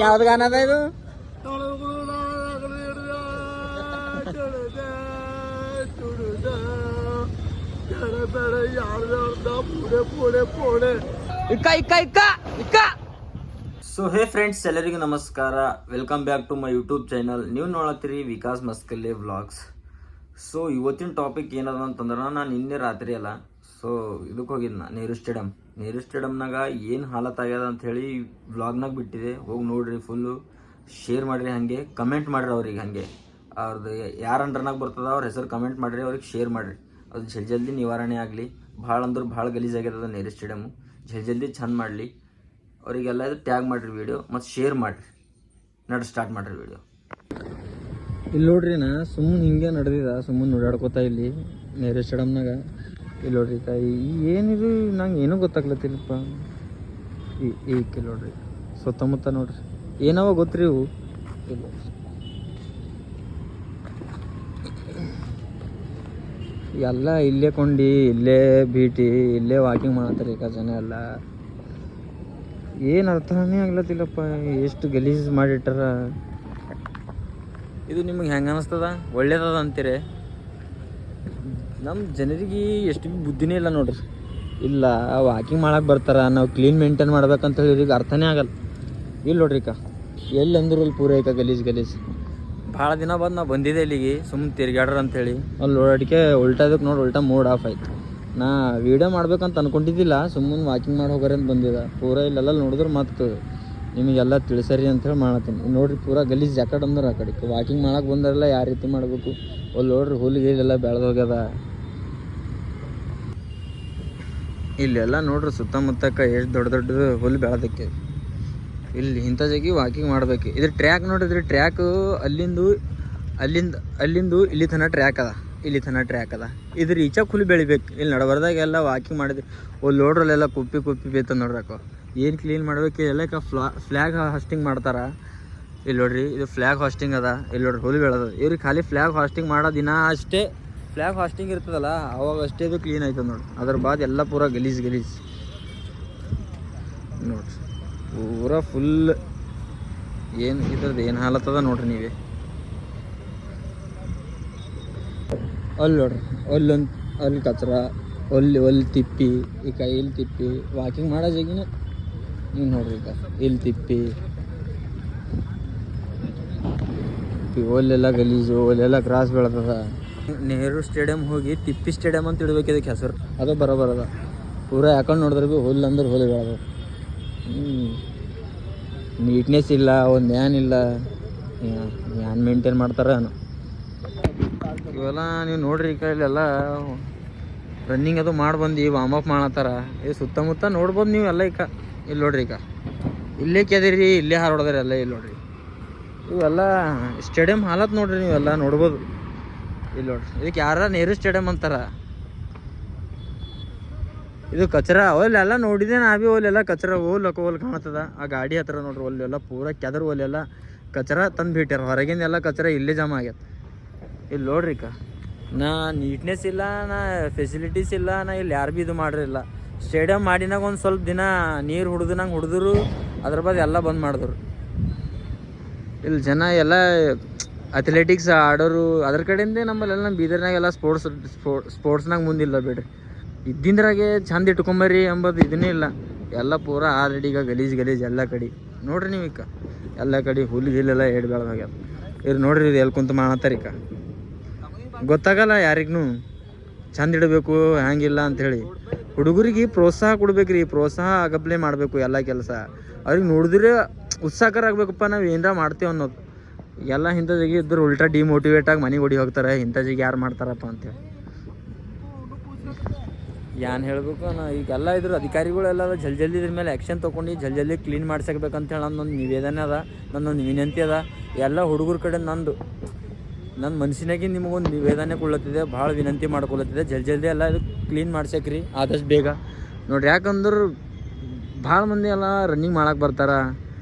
ಯಾವ್ದು ಗಾನ ಅದ ಇದು? ಸೊ ಹೇ ಫ್ರೆಂಡ್ಸ್, ಎಲ್ಲರಿಗೂ ನಮಸ್ಕಾರ. Welcome back to my YouTube channel. ನೀವು ನೋಡತ್ತೀರಿ ವಿಕಾಸ್ ಮಸ್ಕಲ್ಲೆ ವ್ಲಾಗ್ಸ್. ಸೊ ಇವತ್ತಿನ ಟಾಪಿಕ್ ಏನದ ಅಂತಂದ್ರೆ, ನಾನು ನಿನ್ನೆ ರಾತ್ರಿ ಅಲ್ಲ ಸೊ ಇದಕ್ಕೆ ಹೋಗಿದ್ನ ನೆಹರು ಸ್ಟೇಡಿಯಮ್ನಾಗ ಏನು ಹಾಲತ್ ಆಗ್ಯದ ಅಂತ ಹೇಳಿ ವ್ಲಾಗ್ನಾಗ ಬಿಟ್ಟಿದೆ. ಹೋಗಿ ನೋಡ್ರಿ, ಫುಲ್ಲು ಶೇರ್ ಮಾಡಿರಿ, ಹಾಗೆ ಕಮೆಂಟ್ ಮಾಡಿರಿ ಅವ್ರಿಗೆ. ಹಾಗೆ ಅವ್ರದ್ದು ಯಾರು ಅಂಡರ್ನಾಗ ಬರ್ತದ ಅವ್ರ ಹೆಸರು ಕಮೆಂಟ್ ಮಾಡಿರಿ, ಅವ್ರಿಗೆ ಶೇರ್ ಮಾಡಿರಿ. ಅದು ಜಲ್ದಿ ನಿವಾರಣೆ ಆಗಲಿ. ಭಾಳ ಅಂದ್ರೆ ಭಾಳ ಗಲೀಜಾಗ್ಯದ ನೆಹರು ಸ್ಟೇಡಿಯಮ್ಮು. ಜಲ್ದಿ ಚಂದ ಮಾಡಲಿ. ಅವರಿಗೆಲ್ಲ ಇದು ಟ್ಯಾಗ್ ಮಾಡಿರಿ ವಿಡಿಯೋ ಮತ್ತು ಶೇರ್ ಮಾಡಿರಿ. ಸ್ಟಾರ್ಟ್ ಮಾಡಿರಿ ವಿಡಿಯೋ. ಇಲ್ಲಿ ನೋಡ್ರಿ, ನಾ ಸುಮ್ಮನೆ ಹಿಂಗೆ ನಡೆದಿದ, ಸುಮ್ಮನೆ ಓಡಾಡ್ಕೋತಾ ಇಲ್ಲಿ ನೆಹರು ಸ್ಟೇಡಿಯಮ್ನಾಗ. ಇಲ್ಲಿ ನೋಡ್ರಿ ಏನಿದು, ನಂಗೆ ಏನೂ ಗೊತ್ತಾಗ್ಲತ್ತಿಲ್ಲಪ್ಪ. ಈ ನೋಡ್ರಿ ಸುತ್ತಮುತ್ತ ನೋಡ್ರಿ ಏನವ ಗೊತ್ತ್ರಿ ಇವು. ಇಲ್ಲ ಎಲ್ಲ ಇಲ್ಲೇ ಕೊಂಡಿ, ಇಲ್ಲೇ ಭೇಟಿ, ಇಲ್ಲೇ ವಾಕಿಂಗ್ ಮಾಡತ್ತಾರೆ ಈಗ ಜನ ಎಲ್ಲ. ಏನು ಅರ್ಥನೇ ಆಗ್ಲತ್ತಿಲ್ಲಪ್ಪ, ಎಷ್ಟು ಗಲೀಜು ಮಾಡಿಟ್ಟಾರ. ಇದು ನಿಮಗೆ ಹೆಂಗೆ ಅನ್ನಿಸ್ತದ? ಒಳ್ಳೇದದ ಅಂತೀರಿ? ನಮ್ಮ ಜನರಿಗೆ ಎಷ್ಟು ಭೀ ಬುದ್ಧಿನೇ ಇಲ್ಲ ನೋಡ್ರಿ. ಇಲ್ಲ ವಾಕಿಂಗ್ ಮಾಡಕ್ಕೆ ಬರ್ತಾರ, ನಾವು ಕ್ಲೀನ್ ಮೇಂಟೈನ್ ಮಾಡ್ಬೇಕಂತ ಹೇಳಿ ಇವ್ರಿಗೆ ಅರ್ಥನೇ ಆಗಲ್ಲ. ಇಲ್ಲಿ ನೋಡ್ರಿ ಎಲ್ಲಿ ಅಂದ್ರು ಅಲ್ಲಿ ಪೂರ ಗಲೀಜು. ಭಾಳ ದಿನ ಬಂದು ನಾವು ಬಂದಿದ್ದೆ ಇಲ್ಲಿಗೆ, ಸುಮ್ಮನೆ ತಿರ್ಗಾಡ್ರ ಅಂಥೇಳಿ. ಅಲ್ಲಿ ಓಡಾಡಿಕೆ ಉಲ್ಟಾದಕ್ಕೆ ನೋಡಿ, ಉಲ್ಟಾ ಮೂಡ್ ಆಫ್ ಆಯ್ತು. ನಾ ವೀಡಿಯೋ ಮಾಡ್ಬೇಕಂತ ಅನ್ಕೊಂಡಿದ್ದಿಲ್ಲ, ಸುಮ್ಮನೆ ವಾಕಿಂಗ್ ಮಾಡಿ ಹೋಗೋರಿ ಅಂತ ಬಂದಿದ್ದೆ. ಪೂರ ಇಲ್ಲೆಲ್ಲ ನೋಡಿದ್ರೆ ಮತ್ತು ನಿಮಗೆಲ್ಲ ತಿಳಿಸರಿ ಅಂಥೇಳಿ ಮಾಡತ್ತೀನಿ. ನೋಡ್ರಿ ಪೂರ ಗಲೀಜು ಜಾಕೆಟ್ ಅಂದ್ರೆ ಆ ಕಡೆ ವಾಕಿಂಗ್ ಮಾಡಕ್ಕೆ ಬಂದಾರೆಲ್ಲ ಯಾವ ರೀತಿ ಮಾಡಬೇಕು. ಅಲ್ಲಿ ನೋಡ್ರಿ ಹುಲ್ಲಿಗೆಲ್ಲ ಬೆಳೆದು ಹೋಗ್ಯದ. ಇಲ್ಲೆಲ್ಲ ನೋಡ್ರಿ ಸುತ್ತಮುತ್ತಕ್ಕೆ ಎಷ್ಟು ದೊಡ್ಡ ಹುಲ್ಲು ಬೆಳೆದಕ್ಕೆ. ಇಲ್ಲಿ ಇಂಥ ಜಾಗಿ ವಾಕಿಂಗ್ ಮಾಡ್ಬೇಕು. ಇದ್ರ ಟ್ರ್ಯಾಕ್ ನೋಡಿದ್ರಿ, ಟ್ರ್ಯಾಕು ಅಲ್ಲಿಂದು ಇಲ್ಲಿ ತನಕ ಟ್ರ್ಯಾಕ್ ಅದ. ಇದ್ರ ಈಚೆ ಹುಲ್ಲು ಬೆಳಿಬೇಕು. ಇಲ್ಲಿ ನಡಬರ್ದಾಗೆಲ್ಲ ವಾಕಿಂಗ್ ಮಾಡಿದ್ವಿ. ಅಲ್ಲಿ ನೋಡ್ರಲ್ಲೆಲ್ಲ ಕುಪ್ಪಿ ಬೇತ ನೋಡ್ರಕ್ಕ. ಏನು ಕ್ಲೀನ್ ಮಾಡ್ಬೇಕು ಎಲ್ಲ ಫ್ಲ್ಯಾಗ್ ಹಾಸ್ಟಿಂಗ್ ಮಾಡ್ತಾರೆ. ಇಲ್ಲಿ ನೋಡ್ರಿ, ಇದು ಫ್ಲ್ಯಾಗ್ ಹಾಸ್ಟಿಂಗ್ ಅದ. ಇಲ್ಲಿ ನೋಡ್ರಿ ಹುಲ್ಲು ಬೆಳೆದ. ಇವ್ರಿಗೆ ಖಾಲಿ ಫ್ಲ್ಯಾಗ್ ಹಾಸ್ಟಿಂಗ್ ಮಾಡೋ ದಿನ ಅಷ್ಟೇ ಫ್ಲ್ಯಾಗ್ ಹಾಸ್ಟಿಂಗ್ ಇರ್ತದಲ್ಲ, ಅವಾಗ ಅಷ್ಟೇ ಇದು ಕ್ಲೀನ್ ಆಯ್ತದ ನೋಡ್ರಿ. ಅದ್ರ ಬಾದ್ ಎಲ್ಲ ಪೂರ ಗಲೀಜ್ ನೋಡ್ರಿ. ಪೂರ ಫುಲ್ ಏನು ಇದ್ರದ್ದು ಏನು ಹಾಲತ್ತದ ನೋಡ್ರಿ ನೀವೇ. ಅಲ್ಲಿ ನೋಡ್ರಿ, ಅಲ್ಲಿ ಕಚ್ರ, ಅಲ್ಲಿ ತಿಪ್ಪಿ, ಇಲ್ಲಿ ತಿಪ್ಪಿ. ವಾಕಿಂಗ್ ಮಾಡೋ ಜಾಗಿನ ನೀವು ನೋಡ್ರಿ, ಇಲ್ಲಿ ತಿಪ್ಪಿ, ಒಲ್ಲೆಲ್ಲ ಗಲೀಜು, ಒಲ್ಲೆಲ್ಲ ಕ್ರಾಸ್ ಬೆಳೆದದ. ನೆಹರು ಸ್ಟೇಡಿಯಮ್ ಹೋಗಿ ತಿಪ್ಪಿ ಸ್ಟೇಡಿಯಮ್ ಅಂತ ಇಡ್ಬೇಕು ಇದಕ್ಕೆ ಹೆಸರು. ಅದು ಬರೋಬರದ. ಪೂರ ಯಾಕಂಡು ನೋಡಿದ್ರೆ ಭೀ ಹುಲ್ಲು ಅಂದ್ರೆ ಹುಲ್ಲು ಬೆಳೆದ. ನೀಟ್ನೆಸ್ ಇಲ್ಲ, ಒಂದು ಏನಿಲ್ಲ. ಏನ್ ಮೇಂಟೈನ್ ಮಾಡ್ತಾರ ಇವೆಲ್ಲ. ನೀವು ನೋಡ್ರಿ ಇಲ್ಲೆಲ್ಲ ರನ್ನಿಂಗ್ ಅದು ಮಾಡಿ ಬಂದು ವಾರ್ಮ್ ಅಪ್ ಮಾಡತ್ತಾರ. ಇದು ಸುತ್ತಮುತ್ತ ನೋಡ್ಬೋದು ನೀವು ಎಲ್ಲ. ಇಲ್ಲಿ ನೋಡ್ರಿ, ಇಲ್ಲೇ ಕೆದಿರಿ, ಇಲ್ಲೇ ಹಾರೋಡದ್ರಿ ಎಲ್ಲ. ಇಲ್ಲಿ ನೋಡ್ರಿ, ಇವೆಲ್ಲ ಸ್ಟೇಡಿಯಮ್ ಹಾಲತ್ ನೋಡ್ರಿ, ನೀವೆಲ್ಲ ನೋಡ್ಬೋದು. ಇಲ್ಲಿ ನೋಡ್ರಿ, ಇದಕ್ಕೆ ಯಾರ ನೆಹರು ಸ್ಟೇಡಿಯಮ್ ಅಂತಾರ. ಇದು ಕಚರ ಅಲ್ಲೆಲ್ಲ ನೋಡಿದೆ ನಾ ಭೀ. ಅಲ್ಲೆಲ್ಲ ಕಚರ ಹೋಲ್ ಕಾಣತ್ತದ. ಆ ಗಾಡಿ ಹತ್ರ ನೋಡ್ರಿ, ಅಲ್ಲೆಲ್ಲ ಪೂರ ಕೆದರು ಅಲ್ಲೆಲ್ಲ ಕಚರ ತಂದು ಬಿಟ್ಟಾರ. ಹೊರಗಿಂದ ಎಲ್ಲ ಕಚರ ಇಲ್ಲೇ ಜಮಾ ಆಗ್ಯದ. ಇಲ್ಲಿ ನೋಡ್ರಿ ನಾ ನೀಟ್ನೆಸ್ ಇಲ್ಲ, ನಾ ಫೆಸಿಲಿಟೀಸ್ ಇಲ್ಲ, ನಾ ಇಲ್ಲಿ ಯಾರು ಭೀ ಇದು ಮಾಡಿರಿಲ್ಲ. ಸ್ಟೇಡಿಯಮ್ ಮಾಡಿನಾಗ ಒಂದು ಸ್ವಲ್ಪ ದಿನ ನೀರು ಹೊಡೆದ್ರು, ಅದ್ರ ಬಾದ್ ಎಲ್ಲ ಬಂದ್ ಮಾಡಿದ್ರು. ಇಲ್ಲಿ ಜನ ಎಲ್ಲ ಅಥ್ಲೆಟಿಕ್ಸ್ ಆಡೋರು ಅದ್ರ ಕಡೆಯಿಂದೇ. ನಮ್ಮಲ್ಲೆಲ್ಲ ನಮ್ಮ ಬೀದರ್ನಾಗೆಲ್ಲ ಸ್ಪೋರ್ಟ್ಸ್ನಾಗ ಮುಂದಿಲ್ಲ ಬಿಡ್ರಿ. ಇದ್ದಿಂದ್ರಾಗೆ ಚಂದ ಇಟ್ಕೊಂಬರಿ ಎಂಬುದು ಇದನ್ನೇ ಇಲ್ಲ. ಎಲ್ಲ ಪೂರ ಆಲ್ರೆಡಿ ಈಗ ಗಲೀಜ್ ಎಲ್ಲ ಕಡೆ ನೋಡ್ರಿ ನೀವು. ಎಲ್ಲ ಕಡೆ ಹುಲ್ಲೆಲ್ಲ ಹೇಳಿ ಬೆಳೆದಾಗ್ಯದ. ಇವ್ರು ನೋಡ್ರಿ, ಇದು ಎಲ್ಲಿ ಕುಂತು ಮಾಡತ್ತಾರ. ಗೊತ್ತಾಗಲ್ಲ ಯಾರಿಗೂ ಚಂದ ಇಡಬೇಕು ಹ್ಯಾಂಗಿಲ್ಲ ಅಂಥೇಳಿ. ಹುಡುಗರಿಗೆ ಪ್ರೋತ್ಸಾಹ ಕೊಡ್ಬೇಕ್ರಿ. ಪ್ರೋತ್ಸಾಹ ಆಗಪ್ಲೇ ಮಾಡಬೇಕು ಎಲ್ಲ ಕೆಲಸ. ಅವ್ರಿಗೆ ನೋಡಿದ್ರೆ ಉತ್ಸಾಹಕರ ಆಗ್ಬೇಕಪ್ಪ, ನಾವು ಏನಾರ ಮಾಡ್ತೇವೆ ಅನ್ನೋದು. ಎಲ್ಲ ಇಂಥ ಜಾಗ ಇದ್ದರೆ ಉಲ್ಟಾ ಡಿಮೋಟಿವೇಟ್ ಆಗಿ ಮನೆಗೆ ಹೊಡಿ ಹೋಗ್ತಾರೆ. ಇಂಥ ಜಾಗ ಯಾರು ಮಾಡ್ತಾರಪ್ಪ ಅಂತೇಳಿ ಏನು ಹೇಳಬೇಕು. ಈಗೆಲ್ಲ ಇದ್ರ ಅಧಿಕಾರಿಗಳೆಲ್ಲ ಜಲ್ದಿ ಇದ್ರ ಮೇಲೆ ಆ್ಯಕ್ಷನ್ ತೊಗೊಂಡು ಜಲ್ದಿ ಕ್ಲೀನ್ ಮಾಡ್ಸಬೇಕಂತೇಳಿ ನನ್ನೊಂದು ನಿವೇದನೆ ಅದ, ನನ್ನೊಂದು ವಿನಂತಿ ಅದ. ಎಲ್ಲ ಹುಡುಗರ ಕಡೆ ನನ್ನ ಮನಸ್ಸಿನಾಗಿ ನಿಮಗೊಂದು ನಿವೇದನೆ ಕೊಡ್ಲತ್ತಿದೆ, ಭಾಳ ವಿನಂತಿ ಮಾಡ್ಕೊಳತ್ತಿದೆ. ಜಲ್ದಿ ಎಲ್ಲ ಇದು ಕ್ಲೀನ್ ಮಾಡ್ಸಕ್ರಿ ಆದಷ್ಟು ಬೇಗ ನೋಡ್ರಿ. ಯಾಕಂದ್ರೆ ಭಾಳ ಮಂದಿ ಎಲ್ಲ ರನ್ನಿಂಗ್ ಮಾಡಕ್ಕೆ ಬರ್ತಾರೆ,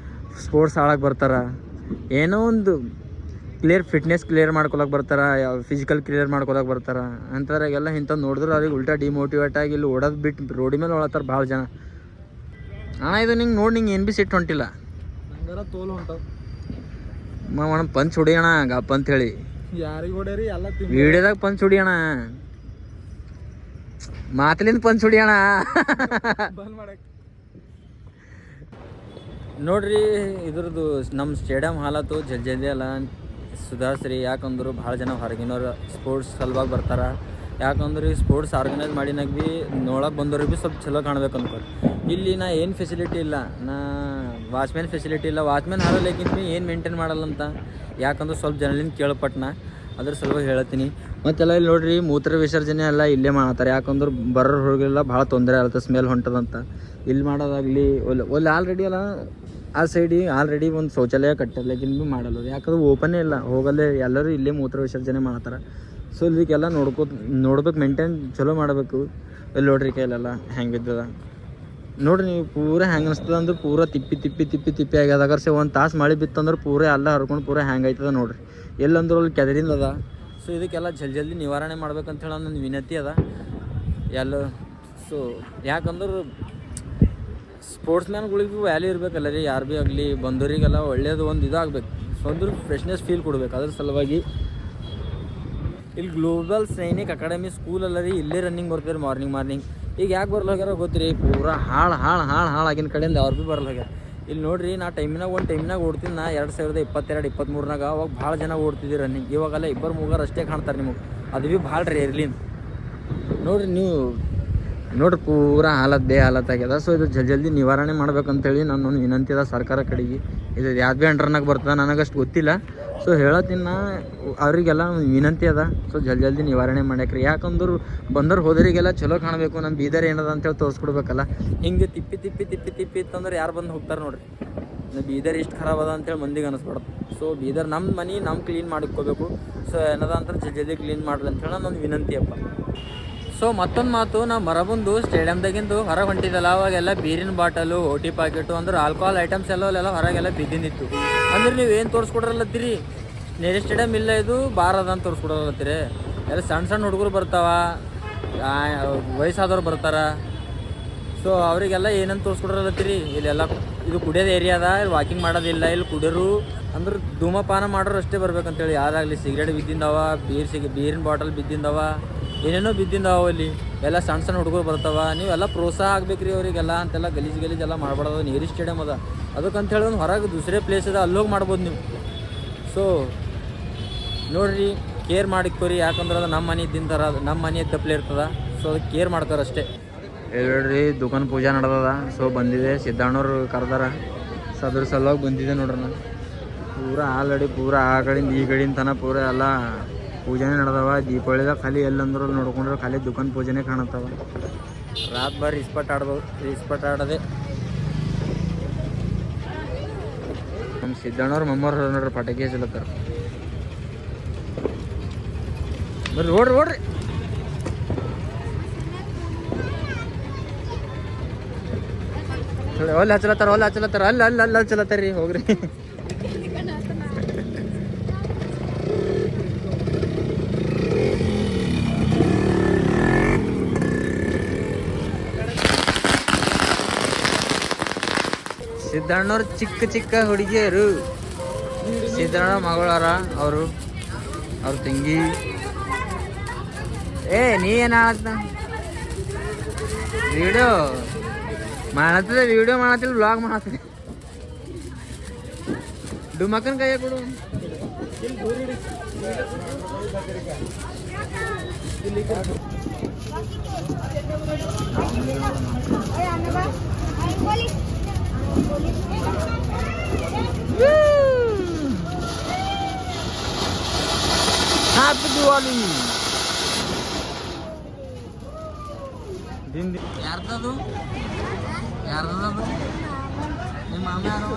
ಸ್ಪೋರ್ಟ್ಸ್ ಆಡಕ್ಕೆ ಬರ್ತಾರೆ, ಏನೋ ಒಂದು ಫಿಟ್ನೆಸ್ ಕ್ಲಿಯರ್ ಮಾಡ್ಕೊಳಕ್ಕೆ ಬರ್ತಾರೆ, ಫಿಸಿಕಲ್ ಕ್ಲಿಯರ್ ಮಾಡ್ಕೊಳಕ್ಕೆ ಬರ್ತಾರೆ. ಅಂಥವ್ರಾಗೆಲ್ಲ ಇಂಥದ್ದು ನೋಡಿದ್ರೆ ಅವ್ರಿಗೆ ಉಲ್ಟಾ ಡಿಮೋಟಿವೇಟ್ ಆಗಿ ಇಲ್ಲಿ ಓಡೋದು ಬಿಟ್ಟು ರೋಡಿ ಮೇಲೆ ಓಡತ್ತಾರೆ ಭಾಳ ಜನ. ಇದು ನಿಂಗೆ ನೋಡಿ, ನಿಂಗೆ ಏನು ಭೀ ಸಿಟ್ಟು ಹೊಂಟಿಲ್ಲ. ಅದರ ತೋಲ್ ಹೊಂಟವ ಮಾವಣ್ಣ ಪಂಚ್ ಹೊಡಿಯೋಣ ಗಪ್ಪ ಅಂತ ಹೇಳಿ ಯಾರಿಗೆ ಹೊಡ್ಯಾರಿ ಎಲ್ಲ ವಿಡಿಯೋದಾಗ ಪಂಚ್ ಹೊಡಿಯೋಣ ಮಾತಲಿಂದ ಪಂಚ್ ಹೊಡಿಯೋಣ ಬಂದ್ ಮಾಡಕ್ ನೋಡ್ರಿ ಇದ್ರದ್ದು ನಮ್ಮ ಸ್ಟೇಡಿಯಂ ಹಾಲತ್ತು ಜಲ್ದಿ ಅಲ್ಲ ಸುಧಾರಿಸ್ರಿ. ಯಾಕಂದ್ರೆ ಭಾಳ ಜನ ಹೊರಗಿನವ್ರು ಸ್ಪೋರ್ಟ್ಸ್ ಸಲುವಾಗಿ ಬರ್ತಾರೆ. ಯಾಕಂದ್ರೆ ಈ ಸ್ಪೋರ್ಟ್ಸ್ ಆರ್ಗನೈಸ್ ಮಾಡಿನಾಗ ಭೀ ನೋಡಕ್ಕೆ ಬಂದವ್ರಿಗೆ ಭೀ ಸ್ವಲ್ಪ ಚಲೋ ಕಾಣ್ಬೇಕು ಅನ್ಕೊಂಡು ಇಲ್ಲಿ ನಾ ಏನು ಫೆಸಿಲಿಟಿ ಇಲ್ಲ, ನಾ ವಾಚ್ಮ್ಯಾನ್ ಫೆಸಿಲಿಟಿ ಇಲ್ಲ. ವಾಚ್ಮ್ಯಾನ್ ಹಾರಲೇಕಿಂತ ಭೀ ಏನು ಮೇಂಟೈನ್ ಮಾಡಲ್ಲಂತ. ಯಾಕಂದ್ರೆ ಸ್ವಲ್ಪ ಜನರಿಂದ ಕೇಳ್ಪಟ್ನ, ಅದ್ರ ಸಲುವಾಗಿ ಹೇಳ್ತೀನಿ. ಮತ್ತೆಲ್ಲ ಇಲ್ಲಿ ನೋಡ್ರಿ ಮೂತ್ರ ವಿಸರ್ಜನೆ ಎಲ್ಲ ಇಲ್ಲೇ ಮಾಡ್ತಾರೆ. ಯಾಕಂದ್ರೆ ಬರೋ ಹೋಗಿಲ್ಲ ಭಾಳ ತೊಂದರೆ ಆಗುತ್ತೆ, ಸ್ಮೆಲ್ ಹೊಂಟದಂತ. ಇಲ್ಲಿ ಮಾಡೋದಾಗಲಿ ಒಲ್ಲಿ ಆಲ್ರೆಡಿ ಅಲ್ಲ ಆ ಸೈಡಿಗೆ ಆಲ್ರೆಡಿ ಒಂದು ಶೌಚಾಲಯ ಕಟ್ಟಲೇಕಿನ್ ಭೀ ಮಾಡಲ್ಲ. ಯಾಕಂದ್ರೆ ಓಪನ್ನೇ ಇಲ್ಲ, ಹೋಗಲ್ಲೇ ಎಲ್ಲರೂ ಇಲ್ಲೇ ಮೂತ್ರ ವಿಸರ್ಜನೆ ಮಾಡ್ತಾರೆ. ಸೊ ಇದಕ್ಕೆಲ್ಲ ನೋಡ್ಬೇಕು, ಮೇಂಟೈನ್ ಚಲೋ ಮಾಡಬೇಕು. ಇಲ್ಲಿ ನೋಡ್ರಿ ಕೈಲೆಲ್ಲ ಹೆಂಗೆ ಬಿದ್ದದ ನೋಡ್ರಿ ನೀವು. ಪೂರ ಹೆಂಗೆ ಅನಿಸ್ತದ ಅಂದ್ರೆ ಪೂರ ತಿಪ್ಪಿ ಆಗ್ಯದ. ಅಗರ್ಸೆ ಒಂದು ತಾಸು ಮಳೆ ಬಿತ್ತಂದ್ರೆ ಪೂರ ಎಲ್ಲ ಹರ್ಕೊಂಡು ಪೂರ ಹೆಂಗೆ ಆಯ್ತದ ನೋಡ್ರಿ. ಎಲ್ಲಂದ್ರೆ ಅಲ್ಲಿ ಕೆದರಿಂದ ಅದ. ಸೊ ಇದಕ್ಕೆಲ್ಲ ಜಲ್ದಿ ನಿವಾರಣೆ ಮಾಡ್ಬೇಕಂತೇಳಿ ನನ್ನ ವಿನಂತಿ ಅದ ಎಲ್ಲ. ಸೊ ಯಾಕಂದ್ರೆ ಸ್ಪೋರ್ಟ್ಸ್ ಮ್ಯಾನ್ಗಳಿಗೂ ವ್ಯಾಲ್ಯೂ ಇರಬೇಕಲ್ಲ ರೀ. ಯಾರು ಭೀ ಆಗಲಿ ಬಂದವರಿಗೆಲ್ಲ ಒಳ್ಳೇದು ಒಂದು ಇದಾಗಬೇಕು, ಒಂದು ಫ್ರೆಶ್ನೆಸ್ ಫೀಲ್ ಕೊಡ್ಬೇಕು. ಅದ್ರ ಸಲುವಾಗಿ ಇಲ್ಲಿ ಗ್ಲೋಬಲ್ ಸೈನಿಕ್ ಅಕಾಡೆಮಿ ಸ್ಕೂಲ್ ಅಲ್ಲ ರೀ, ಇಲ್ಲೇ ರನ್ನಿಂಗ್ ಬರ್ತೀರಿ ಮಾರ್ನಿಂಗ್. ಈಗ ಯಾಕೆ ಬರಲ್ಲ ಹೋಗ್ಯಾರ ಗೊತ್ತ್ರಿ, ಪೂರ ಹಾಳು ಆಗಿನ ಕಡೆಯಿಂದ ಅವ್ರು ಭೀ ಬರಲ್ಲ ಹೋಗ್ಯಾರ. ಇಲ್ಲಿ ನೋಡ್ರಿ ನಾ ಒಂದು ಟೈಮ್ನಾಗ ಓಡ್ತೀನಿ ನಾ 2022-23 ಅವಾಗ ಭಾಳ ಜನ ಓಡ್ತಿದ್ವಿ ರನ್ನಿಂಗ್. ಇವಾಗೆಲ್ಲ 2-3 ಅಷ್ಟೇ ಕಾಣ್ತಾರೆ ನಿಮಗೆ, ಅದು ಭೀ ಭಾಳ ರೇರ್ಲಿ ನೋಡ್ರಿ. ನೀವು ನೋಡ್ರಿ ಪೂರ ಹಾಲತ್ತಾಗ್ಯದ. ಸೊ ಇದು ಜಲ್ದಿ ನಿವಾರಣೆ ಮಾಡ್ಬೇಕಂತೇಳಿ ನನ್ನೊಂದು ವಿನಂತಿ ಅದ ಸರ್ಕಾರ ಕಡೆಗೆ. ಇದು ಯಾವ್ದು ಭೀ ಅಂಡರ್ನಾಗ ಬರ್ತದೆ ನನಗಷ್ಟು ಗೊತ್ತಿಲ್ಲ. ಸೊ ಹೇಳತ್ತೀನಿ ನಾ ಅವರಿಗೆಲ್ಲ ವಿನಂತಿ ಅದ. ಸೊ ಜಲ್ದಿ ನಿವಾರಣೆ ಮಾಡ್ಯಾಕ್ರಿ. ಯಾಕಂದ್ರೆ ಬಂದವ್ರು ಹೋದರಿಗೆಲ್ಲ ಚಲೋ ಕಾಣಬೇಕು, ನಮ್ಮ ಬೀದರ್ ಏನದ ಅಂತೇಳಿ ತೋರಿಸ್ಕೊಡ್ಬೇಕಲ್ಲ. ಹಿಂಗೆ ತಿಪ್ಪಿ ಇತ್ತಂದ್ರೆ ಯಾರು ಬಂದು ಹೋಗ್ತಾರೆ ನೋಡ್ರಿ. ಬೀದರ್ ಇಷ್ಟು ಖರಾಬ್ ಅದ ಅಂತೇಳಿ ಮಂದಿಗೆ ಅನಿಸ್ಬಾರ್ದು. ಸೊ ಬೀದರ್ ನಮ್ಮ ಮನೆ ನಮ್ಮ ಕ್ಲೀನ್ ಮಾಡಿಕೋಬೇಕು. ಸೊ ಏನದ ಅಂತ ಜಲ್ದಿ ಕ್ಲೀನ್ ಮಾಡ್ರಿ ಅಂತೇಳಿ ನನ್ನೊಂದು ವಿನಂತಿ ಅಪ್ಪ. ಸೊ ಮತ್ತೊಂದು ಮಾತು, ನಾವು ಮರಬಂದು ಸ್ಟೇಡಿಯಮ್ದಾಗಿಂದು ಹೊರಗೆ ಹೊಂಟಿದ್ದಲ್ಲ, ಅವಾಗೆಲ್ಲ ಬೀರಿನ ಬಾಟಲು, ಓಟಿ ಪ್ಯಾಕೆಟು ಅಂದ್ರೆ ಆಲ್ಕೋಹಾಲ್ ಐಟಮ್ಸ್ ಎಲ್ಲ ಹೊರಗೆಲ್ಲ ಬಿದ್ದಿಂದಿತ್ತು. ಅಂದ್ರೆ ನೀವು ಏನು ತೋರಿಸ್ಕೊಡ್ರಲ್ಲತ್ತೀರಿ, ನೆರೆ ಸ್ಟೇಡಿಯಮ್ ಇಲ್ಲ ಇದು ಬಾರ್ ಅದ ಅಂತ ತೋರಿಸ್ಕೊಡಲತ್ತೀರಿ. ಎಲ್ಲ ಸಣ್ಣ ಹುಡುಗರು ಬರ್ತಾವ, ವಯಸ್ಸಾದವ್ರು ಬರ್ತಾರ. ಸೊ ಅವರಿಗೆಲ್ಲ ಏನಂತ ತೋರಿಸ್ಕೊಡ್ರಲ್ಲತ್ತೀರಿ. ಇಲ್ಲೆಲ್ಲ ಇದು ಕುಡಿಯೋದು ಏರಿಯಾ ಅದ, ಇಲ್ಲಿ ವಾಕಿಂಗ್ ಮಾಡೋದಿಲ್ಲ. ಇಲ್ಲಿ ಕುಡಿಯೋರು ಅಂದ್ರೆ ಧೂಮಪಾನ ಮಾಡೋರು ಅಷ್ಟೇ ಬರ್ಬೇಕಂತೇಳಿ. ಯಾರಾಗಲಿ ಸಿಗರೇಟ್ ಬಿದ್ದಿಂದವ, ಬೀರಿನ ಬಾಟಲ್ ಬಿದ್ದಿಂದವ, ಏನೇನೋ ಬಿದ್ದಿಂದವ. ಇಲ್ಲಿ ಎಲ್ಲ ಸಣ್ಣ ಹುಡುಗರು ಬರ್ತಾವ. ನೀವೆಲ್ಲ ಪ್ರೋತ್ಸಾಹ ಆಗ್ಬೇಕು ರೀ ಅವರಿಗೆಲ್ಲ. ಅಂತೆಲ್ಲ ಗಲೀಜೆಲ್ಲ ಮಾಡ್ಬಾರ್ದು. ನೀರಿ ಸ್ಟೇಡಿಯಮ್ ಅದ, ಅದಕ್ಕಂತೇಳಿ ಒಂದು ಹೊರಗೆ ದೂಸರೇ ಪ್ಲೇಸ್ ಅದ, ಅಲ್ಲೋಗಿ ಮಾಡ್ಬೋದು ನೀವು. ಸೊ ನೋಡಿರಿ, ಕೇರ್ ಮಾಡಿಕೋರಿ. ಯಾಕಂದ್ರೆ ಅದು ನಮ್ಮ ಮನೆ ಇದ್ದಿನ ಥರ, ನಮ್ಮ ಮನೆ ತಪ್ಪಲೆ ಇರ್ತದ. ಸೊ ಅದಕ್ಕೆ ಕೇರ್ ಮಾಡ್ತಾರೆ ಅಷ್ಟೇ. ಹೇಳ್ರಿ ದುಕಾನ್ ಪೂಜೆ ನಡೆದದ. ಸೊ ಬಂದಿದೆ, ಸಿದ್ದಣ್ಣವ್ರು ಕರೆದಾರ. ಸೊ ಅದ್ರ ಸಲುವಾಗಿ ಬಂದಿದೆ ನೋಡ್ರಿ. ನಾನು ಪೂರ ಆಲ್ರೆಡಿ ಪೂರ ಆ ಕಡೆಯಿಂದ ಈ ಕಡೆಯಿಂದ ತನಕ ಪೂರ ಎಲ್ಲ ಪೂಜೆನೇ ನಡೆದವ. ದೀಪಾವಳಿದಾಗ ಖಾಲಿ ಎಲ್ಲಂದ್ರೂ ನೋಡ್ಕೊಂಡ್ರೆ ಖಾಲಿ ದುಕಾನ್ ಪೂಜೆನೇ ಕಾಣತ್ತವ. ರಾತ್ ಬಾರಿ ಇಸ್ಪಟ್ ಆಡೋದೆ. ನಮ್ಮ ಸಿದ್ದಣ್ಣವ್ರು ಮಮ್ಮವ್ರು ನೋಡ್ರಿ ಪಟಾಕಿ ಹಚ್ಚಲತ್ತಾರ. ಬರ್ರಿ ಓಡ್ರಿ ಅಲ್ಲಿ ಹಚ್ಚಲತ್ತಾರ ಅಲ್ಲಿ ಹಚ್ಚಲತ್ತಾರ ರೀ. ಹೋಗ್ರಿ ಸಿದ್ದಣ್ಣವ್ರು ಚಿಕ್ಕ ಹುಡುಗಿಯರು. ಸಿದ್ದಣ್ಣ ಮಗಳಾರ ಅವರು, ಅವ್ರ ತಂಗಿ. ನೀ ಏನ ವಿಡಿಯೋ ಮಾಡತ್ತಿಲ್ಲ ವ್ಲಾಗ್ ಮಾಡತ್ತಿಲ್ಲ. ಡುಮಕ್ಕನ ಕೈಯ ಕೊಡು. ಹ್ಯಾಪಿ ದಿವಾಲಿ. ಯಾರ್ದದು ನಿಮ್ಮ ಮಾಮ ಯಾರು?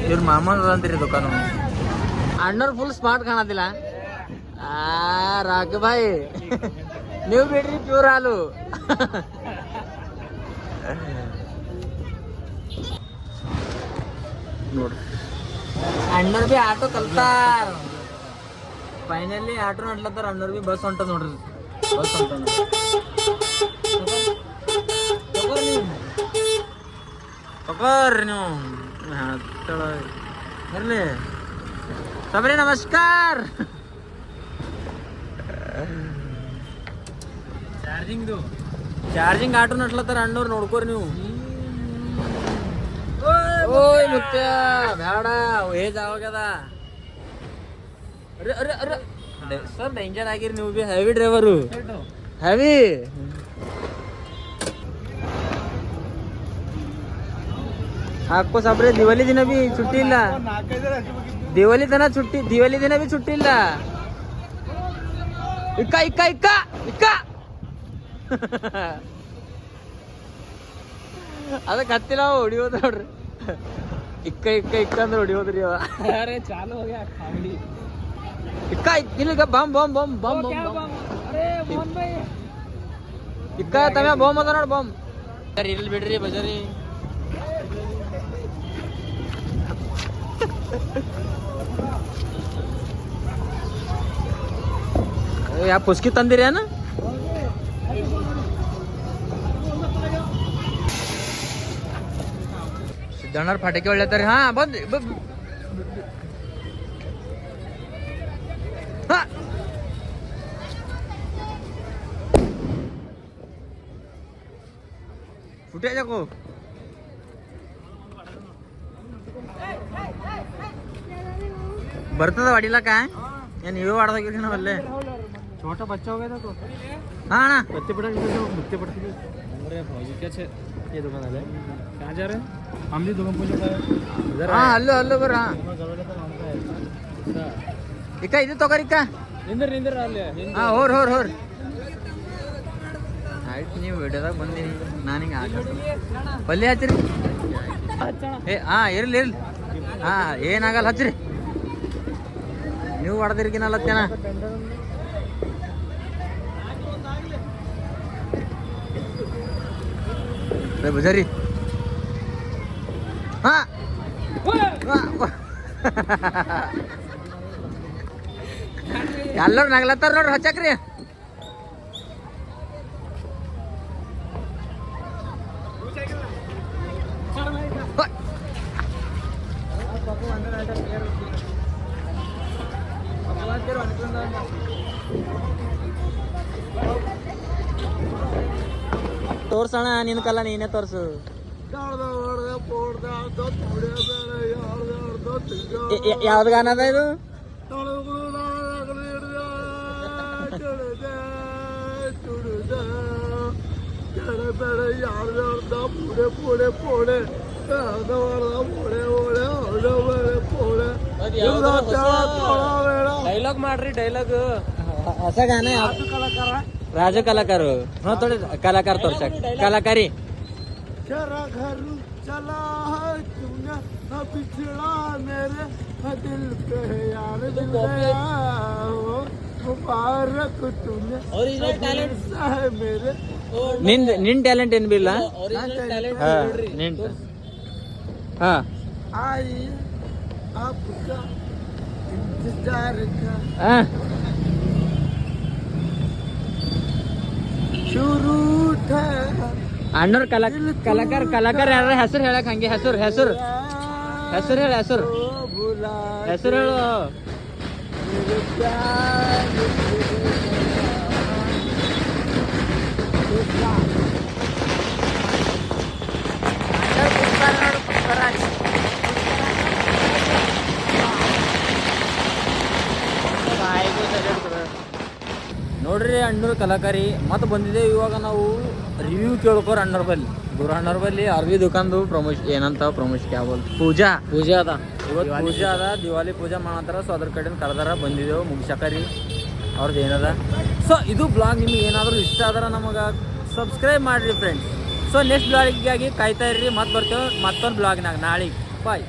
ಇವ್ರ ಮಾಮ ಅಂತೀರಿ ದುಕಾನು. ಅಣ್ಣವ್ರು ಫುಲ್ ಸ್ಮಾರ್ಟ್ ಕಾಣತಿಲ್ಲ. ರಾಘು ಭಾಯ್ ನೀವು ಬಿಡ್ರಿ ಪ್ಯೂರ್ ಹಾಲು. ನೋಡ್ರಿ ಅಣ್ಣರ್ ಬಿ ಆಟೋ ಕಲ್ತಾರ. ಫೈನಲಿ ಆಟೋ ನಡ್ಲತ್ತಾರ. ಅಣ್ಣರ್ ಬಿ ಬಸ್ ಹೊಂಟದ ನೋಡ್ರಿ. ಬಸ್ ಹೊಂಟ ತಗೋರಿ ನೀವು ಇರ್ಲಿ ಸಬ್ರಿ ನಮಸ್ಕಾರ. ಚಾರ್ಜಿಂಗ್ ಆಟೋ ನಟ್ಲತ್ತಾರ ಅಣ್ಣವ್ರು ನೋಡ್ಕೋರಿ ನೀವು. ಓಯ್ ಮುತ್ಯ ಬೇಡ ಏಜ್ ಆವಾಗ್ಯದ. ಸರ್ ಡೇಂಜರ್ ಆಗಿರಿ ನೀವು ಬಿ ಹೆವಿ ಡ್ರೈವರು ಹೆವಿ. आपको साबरे दिवाली दिन भी छुट्टी ಇಲ್ಲ. दिवाली दिन भी छुट्टी ಇಲ್ಲ. ಇಕ್ಕ ಇಕ್ಕ ಇಕ್ಕ ಇಕ್ಕ ಅದಕ್ಕೆ ಹತ್ತಿಲ್ಲ ಹೊಡಿಯೋದು ನೋಡ್ರಿ. ಇಕ್ಕ ಇಕ್ಕ ಇಕ್ಕ ಅಂದ್ರೆ ಹೊಡಿಯೋದ್ರಿ ಅವ. अरे चालू हो गया कॉमेडी. ಇಕ್ಕ ಇಲ್ಲಿಗ ಬಮ್ ಬಮ್ ಬಮ್ ಬಮ್ ಬಮ್. अरे मोहन भाई ಇಕ್ಕ ತಮ್ಮ ಬಮ್ ಅದ ನೋಡ್ ಬಮ್. ಇರ್ಲಿ ಬಿಡ್ರಿ ಬಜಾರಿ. ಯಾ ಪುಸ್ಕಿ ತಂದಿರಿ ಏನ? ಸಿದ್ದಣ್ಣವ್ರ ಫಟಾಕಿ ಹೊಳ್ಯತ್ತಾರೆ. ಹಾ ಬಂದ್ फुटे जाको ಬರ್ತದ ಹೊಡಿಲ್ಲ काय ಏನು ನೀವೇ ಹೊಡೆದಾಗಿರಿ ನಾವು ಅಲ್ಲೇ. छोटा बच्चा हो गया था तो हाँ अಣ್ಣ बच्चे पटाखे जो बच्चे पटाखे. अरे भाई क्या छे ये दुकान है कहाँ जा रहे हैं हम भी दुकान पूछो इधर ಹಾಂ ಅಲ್ಲೋ ಅಲ್ಲೋ ಬರ್ರ. ಇಕ್ಕ ಇದು ತಗೋರಿ ಇಕ್ಕ. ನಿಂದ್ರ ಅಲ್ಲಿ ಹಾಂ ಹೋರ್ ಆಯ್ತು ನೀವು ವಿಡಿಯೋದಾಗ ಬಂದೀನಿ ನಾನು ಹಿಂಗೆ ಆಟ ಪಲ್ಯ ಹಚ್ಚಿರಿ. ಏ ಹಾಂ ಇರ್ಲಿ ಹಾಂ ಏನಾಗಲ್ಲ ಹಚ್ಚಿರಿ. ನೀವು ಹೊಡೆದಿರ್ಕಿನಲ್ಲತ್ತೇನ ಬಜಾರಿ. ಹಾಂ ಎಲ್ಲರೂ ನಗ್ಲತ್ತಾರ ನೋಡ್ರಿ ಹಚ್ಚಾಕ್ರಿ. ತೋರ್ಸೋಣ ನಿನ್ ಕಲ್ಲ ನೀನೇ ತೋರ್ಸು. ಯಾವ್ದು ಗಾನ ಅದ ಇದು? ಡೈಲಾಗ್ ಮಾಡ್ರಿ ಡೈಲಾಗ್. ಹೊಸ ಗಾನ ರಾಜ ಕಲಾಕಾರ. ಹಾ ಥೋಡೆ ಕಲಾಕಾರ ತೋರ್ಸಕ್ ಕಲಾಕಾರಿ. तेरा घर चला है तूने बिछड़ा मेरे दिल पे यार दिल गया हो मुबारक तूने ओरिजिनल टैलेंट है मेरे. ನಿನ್ ಟ್ಯಾಲೆಂಟ್ ಏನ್ ಬಿಲ್ಲ. ಹಾ ನಿನ್ ಹಾ आई आपका इंतजार का ಹಾ शुरू था. ಅಣ್ಣವ್ರ ಕಲಾಕಾರ ಯಾರ ಹೆಸರು ಹೇಳಕ್ ಹಂಗೆ ಹೆಸರು ಹೇಳ ಹೆಸರು ಹೇಳು. ನೋಡ್ರಿ ಅಣ್ಣವ್ರ ಕಲಾಕಾರಿ ಮತ್ತೆ ಬಂದಿದೆ. ಇವಾಗ ನಾವು ರಿವ್ಯೂ ಕೇಳ್ಕೋರ ಅಣ್ಣವ್ರ ಬಲ್ಲಿ ಅಣ್ಣವ್ರ ಬಲ್ಲಿ ಅರ್ವಿ ದುಕಾನ್ದು ಪ್ರಮೋಷನ್ ಏನಂತ ಪ್ರಮೋಷನ್ ಕ್ಯಾ ಬೋಲ್ ಪೂಜಾ ಅದ ಇವತ್ತು ಪೂಜಾ ಅದ. ದಿವಾಲಿ ಪೂಜಾ ಮಾಡತ್ತಾರ. ಸೊ ಅದ್ರ ಕಡೆಯಿಂದ ಕರೆದಾರ ಬಂದಿದ್ದೆವು ಮುಗಿಸಕರಿ ಅವ್ರದ್ದು ಏನದ. ಸೊ ಇದು ಬ್ಲಾಗ್ ನಿಮ್ಗೆ ಏನಾದರೂ ಇಷ್ಟ ಆದ್ರೆ ನಮಗೆ ಸಬ್ಸ್ಕ್ರೈಬ್ ಮಾಡಿರಿ ಫ್ರೆಂಡ್ಸ್. ಸೊ ನೆಕ್ಸ್ಟ್ ಬ್ಲಾಗಿಗಾಗಿ ಕಾಯ್ತಾ ಇರ್ರಿ. ಮತ್ತೆ ಬರ್ತೇವೆ ಮತ್ತೊಂದು ಬ್ಲಾಗ್ನಾಗ ನಾಳೆಗೆ. ಬಾಯ್.